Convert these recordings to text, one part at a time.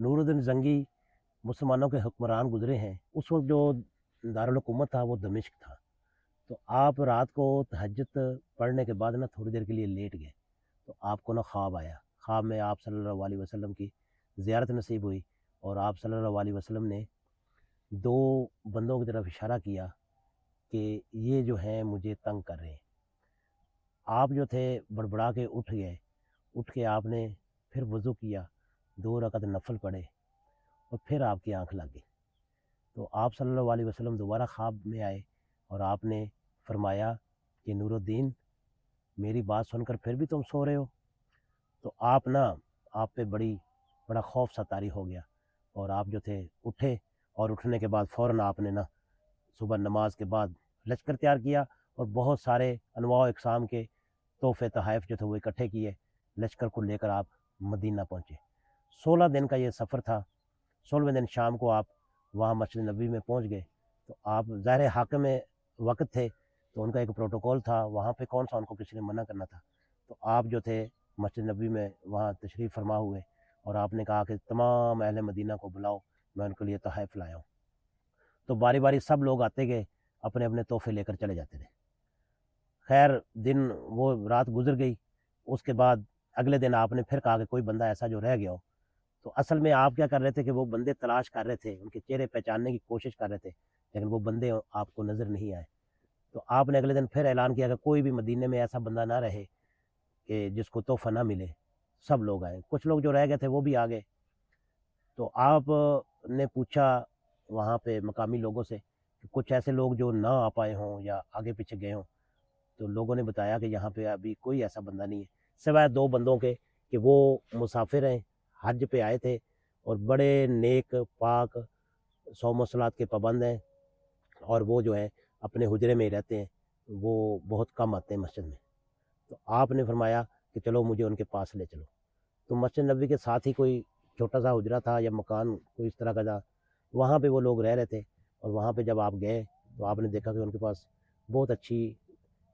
نور الدین زنگی مسلمانوں کے حکمران گزرے ہیں، اس وقت جو دارالحکومت تھا وہ دمشق تھا۔ تو آپ رات کو تہجد پڑھنے کے بعد نا تھوڑی دیر کے لیے لیٹ گئے، تو آپ کو نا خواب آیا، خواب میں آپ صلی اللہ علیہ وسلم کی زیارت نصیب ہوئی، اور آپ صلی اللہ علیہ وسلم نے دو بندوں کی طرف اشارہ کیا کہ یہ جو ہیں مجھے تنگ کر رہے ہیں۔ آپ جو تھے بڑبڑا کے اٹھ گئے، اٹھ کے آپ نے پھر وضو کیا، 2 رکعت نفل پڑھے، اور پھر آپ کی آنکھ لگ گئی۔ تو آپ صلی اللہ علیہ وسلم دوبارہ خواب میں آئے، اور آپ نے فرمایا کہ نور الدین میری بات سن کر پھر بھی تم سو رہے ہو؟ تو آپ پہ بڑا خوف سا طاری ہو گیا، اور آپ جو تھے اٹھے، اور اٹھنے کے بعد فوراً آپ نے صبح نماز کے بعد لشکر تیار کیا، اور بہت سارے انواع و اقسام کے تحفے تحائف جو تھے وہ اکٹھے کیے، لشکر کو لے کر آپ مدینہ پہنچے۔ 16 دن کا یہ سفر تھا۔ 16ویں دن شام کو آپ وہاں مسجد نبوی میں پہنچ گئے، تو آپ ظاہر حاکم وقت تھے، تو ان کا ایک پروٹوکول تھا، وہاں پہ کون سا ان کو کسی نے منع کرنا تھا۔ تو آپ جو تھے مسجد نبوی میں وہاں تشریف فرما ہوئے، اور آپ نے کہا کہ تمام اہل مدینہ کو بلاؤ، میں ان کے لیے تحائف لایا ہوں۔ تو باری باری سب لوگ آتے گئے، اپنے اپنے تحفے لے کر چلے جاتے تھے۔ خیر وہ رات گزر گئی، اس کے بعد اگلے دن آپ نے پھر کہا کہ کوئی بندہ ایسا جو رہ گیا ہو۔ تو اصل میں آپ کیا کر رہے تھے کہ وہ بندے تلاش کر رہے تھے، ان کے چہرے پہچاننے کی کوشش کر رہے تھے، لیکن وہ بندے آپ کو نظر نہیں آئے۔ تو آپ نے اگلے دن پھر اعلان کیا کہ کوئی بھی مدینے میں ایسا بندہ نہ رہے کہ جس کو تحفہ نہ ملے، سب لوگ آئے۔ کچھ لوگ جو رہ گئے تھے وہ بھی آ گئے۔ تو آپ نے پوچھا وہاں پہ مقامی لوگوں سے کہ کچھ ایسے لوگ جو نہ آ پائے ہوں یا آگے پیچھے گئے ہوں، تو لوگوں نے بتایا کہ یہاں پہ ابھی کوئی ایسا بندہ نہیں ہے، سوائے 2 بندوں کے کہ وہ مسافر ہیں، حج پہ آئے تھے، اور بڑے نیک پاک 100 کے پابند ہیں، اور وہ جو ہے اپنے حجرے میں ہی رہتے ہیں، وہ بہت کم آتے ہیں مسجد میں۔ تو آپ نے فرمایا کہ چلو مجھے ان کے پاس لے چلو۔ تو مسجد نبوی کے ساتھ ہی کوئی چھوٹا سا حجرہ تھا یا مکان کوئی اس طرح کا تھا، وہاں پہ وہ لوگ رہ رہے تھے، اور وہاں پہ جب آپ گئے تو آپ نے دیکھا کہ ان کے پاس بہت اچھی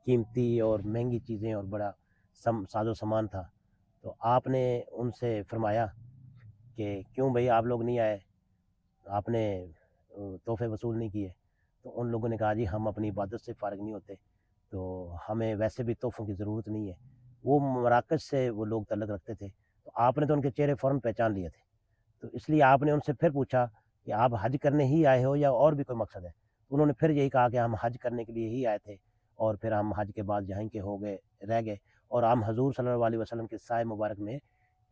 قیمتی اور مہنگی چیزیں اور بڑا ساز و سامان تھا۔ تو آپ نے ان سے فرمایا کہ کیوں بھئی آپ لوگ نہیں آئے، آپ نے تحفے وصول نہیں کیے؟ تو ان لوگوں نے کہا جی ہم اپنی عبادت سے فارغ نہیں ہوتے، تو ہمیں ویسے بھی تحفوں کی ضرورت نہیں ہے۔ وہ مراکش سے وہ لوگ تعلق رکھتے تھے، تو آپ نے تو ان کے چہرے فوراً پہچان لیے تھے، تو اس لیے آپ نے ان سے پھر پوچھا کہ آپ حج کرنے ہی آئے ہو یا اور بھی کوئی مقصد ہے؟ تو انہوں نے پھر یہی کہا کہ ہم حج کرنے کے لیے ہی آئے تھے، اور پھر ہم حج کے بعد یہیں کے ہو گئے، رہ گئے، اور ہم حضور صلی اللہ علیہ وسلم کے سائے مبارک میں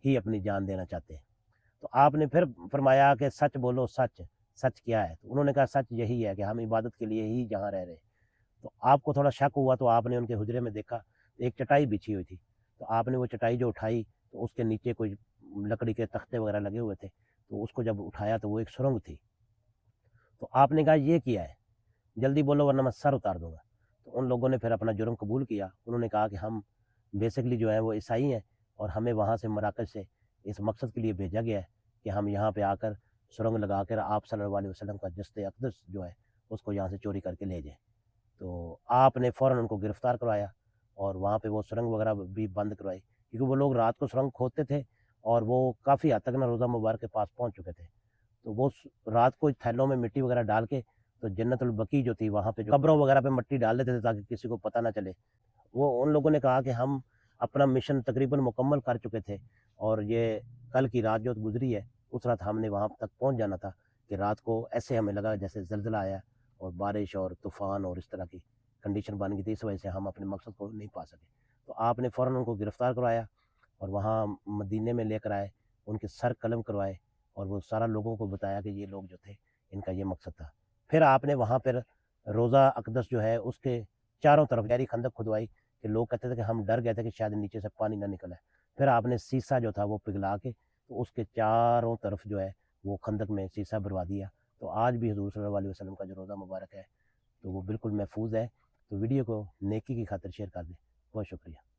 ہی اپنی جان دینا چاہتے ہیں۔ تو آپ نے پھر فرمایا کہ سچ بولو، سچ کیا ہے؟ تو انہوں نے کہا سچ یہی ہے کہ ہم عبادت کے لیے ہی جہاں رہ رہے ہیں۔ تو آپ کو تھوڑا شک ہوا، تو آپ نے ان کے حجرے میں دیکھا ایک چٹائی بچھی ہوئی تھی، تو آپ نے وہ چٹائی جو اٹھائی تو اس کے نیچے کوئی لکڑی کے تختے وغیرہ لگے ہوئے تھے، تو اس کو جب اٹھایا تو وہ ایک سرنگ تھی۔ تو آپ نے کہا یہ کیا ہے، جلدی بولو ورنہ میں سر اتار دوں گا۔ تو ان لوگوں نے پھر اپنا جرم قبول کیا، انہوں نے کہا کہ ہم بیسکلی جو ہیں وہ عیسائی ہیں، اور ہمیں وہاں سے مراکش سے اس مقصد کے لیے بھیجا گیا ہے کہ ہم یہاں پہ آ کر سرنگ لگا کر آپ صلی اللہ علیہ وسلم کا جسد اقدس جو ہے اس کو یہاں سے چوری کر کے لے جائیں۔ تو آپ نے فوراً ان کو گرفتار کروایا، اور وہاں پہ وہ سرنگ وغیرہ بھی بند کروائی، کیونکہ وہ لوگ رات کو سرنگ کھودتے تھے، اور وہ کافی حد تک روزہ مبارک کے پاس پہنچ چکے تھے۔ تو وہ رات کو تھیلوں میں مٹی وغیرہ ڈال کے، تو جنت البقیع جو تھی وہاں پہ جو قبروں وغیرہ پہ مٹی ڈال دیتے تھے تاکہ کسی کو پتہ نہ چلے۔ وہ ان لوگوں نے کہا کہ ہم اپنا مشن تقریباً مکمل کر چکے تھے، اور یہ کل کی رات جو گزری ہے اس رات ہم نے وہاں تک پہنچ جانا تھا، کہ رات کو ایسے ہمیں لگا جیسے زلزلہ آیا، اور بارش اور طوفان اور اس طرح کی کنڈیشن بن گئی تھی، اس وجہ سے ہم اپنے مقصد کو نہیں پا سکے۔ تو آپ نے فوراً ان کو گرفتار کروایا، اور وہاں مدینے میں لے کر آئے، ان کے سر قلم کروائے، اور وہ سارا لوگوں کو بتایا کہ یہ لوگ جو تھے ان کا یہ مقصد تھا۔ پھر آپ نے وہاں پر روزہ اقدس جو ہے اس کے چاروں طرف گہری خندق کھدوائی، کہ لوگ کہتے تھے کہ ہم ڈر گئے تھے کہ شاید نیچے سے پانی نہ نکلا ہے۔ پھر آپ نے سیسا جو تھا وہ پگھلا کے تو اس کے چاروں طرف جو ہے وہ خندق میں سیسا بھروا دیا۔ تو آج بھی حضور صلی اللہ علیہ وسلم کا جو روزہ مبارک ہے تو وہ بالکل محفوظ ہے۔ تو ویڈیو کو نیکی کی خاطر شیئر کر دیں۔ بہت شکریہ۔